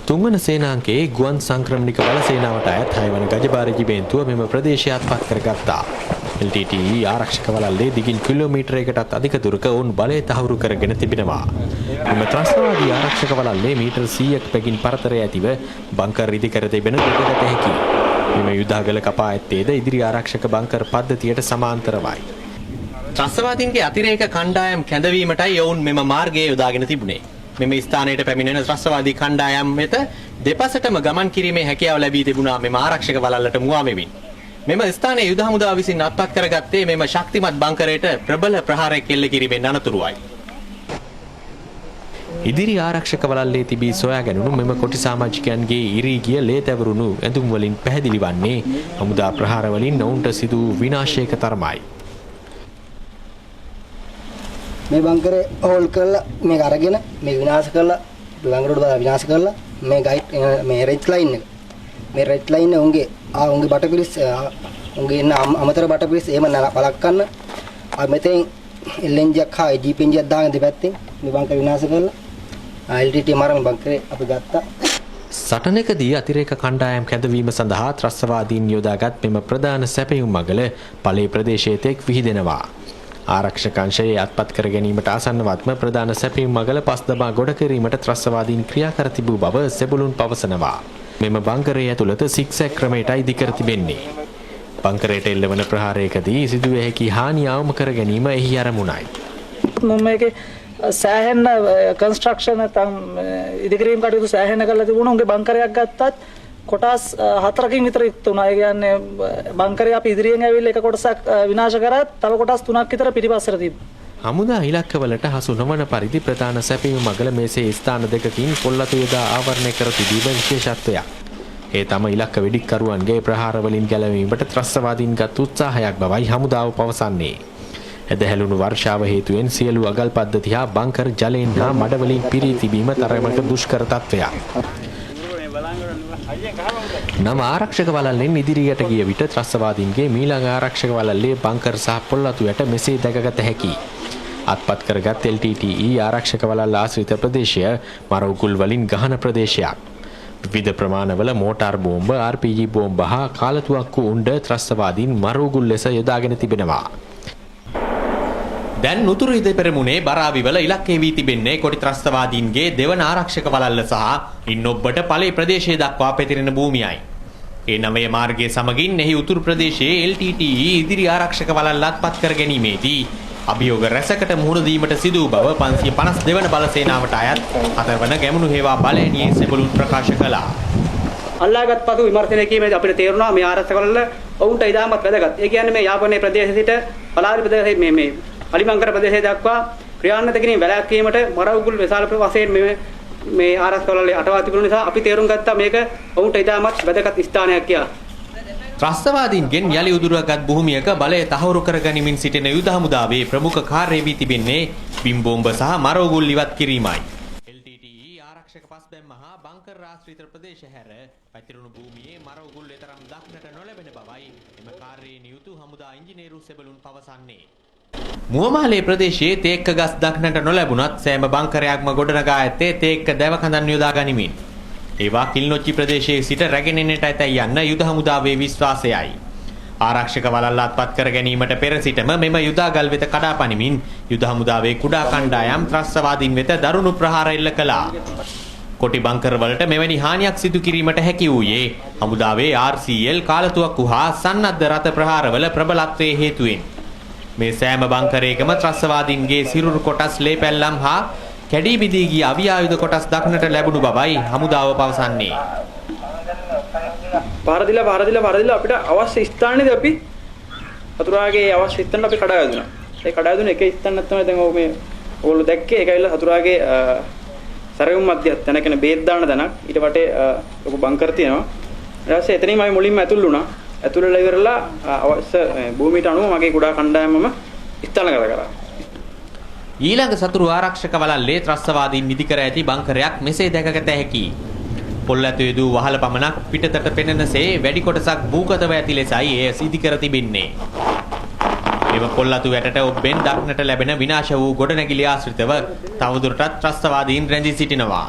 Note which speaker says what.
Speaker 1: තුන්වන සේනාංකයේ ගුවන් සංක්‍රමණික බල සේනාවට අයත් 6 වන ගජබාර ජීබේන්තුව මෙම ප්‍රදේශය අත්පත් කරගත්තා. LTTE ආරක්ෂක වළල්ලේ දිගින් කිලෝමීටරයකටත් අධික දුරක ඔවුන් බලය තහවුරු කරගෙන තිබෙනවා. මෙම ත්‍රස්තවාදී ආරක්ෂක වළල්ලේ මීටර් 100ක් බැගින් පරතරය ඇතිව බංකර් ඉදිකර තිබෙන දෙකකට හැකි. මෙම යුදාගල කපා ඇත්තේද ඉදිරි ආරක්ෂක බංකර් පද්ධතියට සමාන්තරවයි. ත්‍රස්තවාදීන්ගේ අතිරේක කණ්ඩායම් කැඳවීමටයි ඔවුන් මෙම මාර්ගය යොදාගෙන තිබුණේ. මෙම ස්ථානයට පැමිණෙන ත්‍රස්තවාදී කණ්ඩායම් වෙත දෙපසටම ගමන් කිරීමේ හැකියාව ලැබී තිබුණා මෙම ආරක්ෂක වළල්ලට මුවා වෙමින්. මෙම ස්ථානයේ යුද හමුදාව විසින් අත්පත් කරගත්තේ මෙම ශක්තිමත් බංකරයට ප්‍රබල ප්‍රහාරයක් එල්ල කිරීමෙන් අනතුරුවයි. ඉදිරි ආරක්ෂක වළල්ලේ තිබී සොයා ගැනුණු මෙම කොටි සමාජිකයන්ගේ ඉරී ගිය ලේ තැවරුණු ඇඳුම් වලින් පැහැදිලි වන්නේ හමුදා ප්‍රහාර වලින් ඔවුන්ට සිදු වූ විනාශයක තරමයි.
Speaker 2: මේ බංකරේ හෝල් කරලා මේක අරගෙන මේක විනාශ කරලා බංකරට දාලා විනාශ කරලා මේ ගයිඩ් මේ රෙඩ් ලයින් එක මේ රෙඩ් ලයින් එක උන්ගේ බටපිරිස් උන්ගේ ඉන්න අමතර බටපිරිස් එහෙම බලක් ගන්න මෙතෙන් එල්එන්ජියක් හා ජීපී එන්ජියක් දාගෙන දෙපැත්තෙන් මේ බංකර විනාශ කරලා LTT මාරම බංකරේ අපි ගත්තා.
Speaker 1: සටනකදී අතිරේක කණ්ඩායම් කැඳවීම සඳහා ත්‍රස්තවාදීන් යොදාගත් මෙම ප්‍රධාන සැපයුම් මගල පළේ ප්‍රදේශයේ තෙක් විහිදෙනවා. ආරක්ෂක අංශයේ අත්පත් කර ගැනීමට ආසන්නවත්ම ප්‍රධාන සැපයුම් මගල පස් දමා ගොඩ කිරීමට ත්‍රස්තවාදීන් ක්‍රියා කර තිබූ බව සෙබළුන් පවසනවා. මෙම බංකරය ඇතුළත සික්සැක් ක්‍රමයටයි ඉදිකර තිබෙන්නේ. බංකරයට එල්ලවන ප්‍රහාරයකදී සිදුවිය හැකි හානිය අවම කර ගැනීම එහි අරමුණයි.
Speaker 3: මේකේ සෑහෙන කන්ස්ට්‍රක්ෂන් නැත්නම් ඉදිකිරීම් කටයුතු සෑහෙන කරලා තිබුණා. උන්ගේ බංකරයක් ගත්තත් කොටස් 4කින් විතර ඉක්තු වුණා. ඒ කියන්නේ බංකරය අපි ඉදිරියෙන් ඇවිල්ලා එක කොටසක් විනාශ කරත් තව කොටස් 3ක් විතර පිටිපස්සට තිබ්බා.
Speaker 1: හමුදා ඉලක්කවලට හසු නොවන පරිදි ප්‍රධාන සැපයුම් මගල මේසේ ස්ථාන දෙකකින් පොල්ලතු යොදා ආවරණය කර තිබීම විශේෂත්වයක්. ඒ තම ඉලක්ක වෙඩික්කරුවන්ගේ ප්‍රහාර වලින් ගැලවීමට ත්‍රස්තවාදීන්ගත් උත්සාහයක් බවයි හමුදාව පවසන්නේ. ඇදහැළුණු වර්ෂාව හේතුවෙන් සියලු අගල් පද්ධති හා බංකර් ජලයෙන් හා මඩ වලින් පිරී තිබීම තරමක දුෂ්කර තත්ත්වයක්. නම ආරක්ෂක වළල්ලෙන් ඉදිරියට ගිය විට ත්‍රස්තවාදීන්ගේ මීළඟ ආරක්ෂක වළල්ලේ බංකර් සහ පොල්ලතු යට මෙසේ දැකගත හැකියි. අත්පත් කරගත් LTTE ආරක්ෂක වළල්ල ආශ්‍රිත ප්‍රදේශය මරවුකුල් වලින් ගහන ප්‍රදේශයක්. විවිධ ප්‍රමාණවල මෝටාර් බෝම්බ, RPG බෝම්බ හා කාලතුවක්කු උණ්ඩ ත්‍රස්තවාදීන් මරවුකුල් ලෙස යොදාගෙන තිබෙනවා. දැන් උතුරු ඉද පෙරමුණේ බරාවිවල ඉලක්කය වී තිබෙන්නේ කොටි ත්‍රස්තවාදීන්ගේ දෙවන ආරක්ෂක වළල්ල සහ ඉන්නොබ්බට පළේ ප්‍රදේශයේ දක්වා පැතිරෙන භූමියයි. ඒ නවය මාර්ගයේ සමගින් එහි උතුරු ප්‍රදේශයේ LTTE ඉදිරි ආරක්ෂක වළල්ල අත්පත් කර ගැනීමේදී අභියෝග රැසකට මුහුණ දීමට සිදු වූ බව 552 වන බල සේනාවට අයත් 4 වන ගැමුණු හේවා බලයනියේ සෙබළුන් ප්‍රකාශ කළා.
Speaker 4: අල්ලාගත් පසු විමර්ශනය කිරීමේදී අපිට තේරුණා මේ ආරක්ෂක වළල්ල ඔවුන්ට ඉතාමත් වැදගත්. ඒ කියන්නේ මේ යාපනයේ ප්‍රදේශ සිට පලාරි ප්‍රදේශයේ මේ අලිමංකර ප්‍රදේශය දක්වා ක්‍රියාන්විත කිරීම වැළැක්වීමට මරවුගුල් විශාල වශයෙන් මේ ආරක්ෂක වළල්ලේ අටවා තිබුණු නිසා අපි තේරුම් ගත්තා මේක ඔවුන්ට ඉතාමත් වැදගත් ස්ථානයක් කියලා.
Speaker 1: ත්‍රස්තවාදීන්ගෙන් යලි උදුරාගත් භූමියක බලය තහවුරු කර ගනිමින් සිටින යුද හමුදාවේ ප්‍රමුඛ කාර්යය වී තිබෙන්නේ බිම් බෝම්බ සහ මරවුගුල් ඉවත් කිරීමයි. LTTE ආරක්ෂක පස්බැම්ම හා බංකර් ආශ්‍රිත ප්‍රදේශ හැර පැතිරුණු භූමියේ මරවුගුල් තරම් දක්නට නොලැබෙන බවයි එම කාර්යයේ නියුතු හමුදා ඉංජිනේරු සෙබළුන් පවසන්නේ. මුවමාලේ ප්‍රදේශයේ තේක්ක ගස් දක්නට නොලැබුණත් සෑම බංකරයක්ම ගොඩනගා ඇත්තේ තේක්ක දැව කඳන් යොදා ගනිමින්. ඒවා කිල්නොච්චි ප්‍රදේශයේ සිට රැගෙන එන්නට ඇතැයි යන්න යුද හමුදාවේ විශ්වාසයයි. ආරක්ෂක වළල්ල අත්පත් කර ගැනීමට පෙර සිටම මෙම යුදාගල් වෙත කඩා පනිමින් යුද හමුදාවේ කුඩා කණ්ඩායම් ත්‍රස්තවාදීන් වෙත දරුණු ප්‍රහාර එල්ල කළා. කොටි බංකර් වලට මෙවැනි හානියක් සිදු කිරීමට හැකි වූයේ හමුදාවේ RCL කාලතුවක්කු හා සන්නද්ධ රථ ප්‍රහාරවල ප්‍රබලත්වයේ හේතුවෙන්. මේ සෑම බංකරයකම ත්‍රස්තවාදීන්ගේ සිරුරු කොටස් ලේ පැල්ලම් හා කැඩී බිඳී ගිය අවියායුධ කොටස් දක්නට ලැබුණු බවයි හමුදාව පවසන්නේ.
Speaker 4: පාරදිලා අපිට අවශ්‍ය ස්ථානයේදී අපි හතුරාගේ අවශ්‍ය ස්ථාන අපි කඩා වැදුනා. ඒ කඩා වැදුන එක ස්ථානයක් තමයි දැන් ඔය මේ ඕගොල්ලෝ දැක්කේ. ඒක ඇවිල්ලා හතුරාගේ සරයුම් මැදියත් තැන කියන බේත් දාන තැනක්. ඊට වටේ ලොකු බංකර් තියෙනවා. ඊට පස්සේ එතනින්ම අපි මුලින්ම ඇතුල් වුණා. ඇතුල් වෙලා ඉවරලා අවශ්‍ය භූමියට අනුව මගේ කුඩා කණ්ඩායමම ස්ථානගත කරා.
Speaker 1: ඊළඟ සතුරු ආරක්ෂක වළල්ලේ ත්‍රස්තවාදීන් ඉදි කර ඇති බංකරයක් මෙසේ දැකගත හැකියි. පොල්ලතු යදූ වහල පමණක් පිටතට පෙනෙනසේ වැඩි කොටසක් භූගතව ඇති ලෙසයි එය සිදි කර තිබෙන්නේ. එම පොල්ලතු යටට ඔබෙන් දක්නට ලැබෙන විනාශ වූ ගොඩනැගිලි ආශ්‍රිතව තවදුරටත් ත්‍රස්තවාදීන් රැඳී සිටිනවා.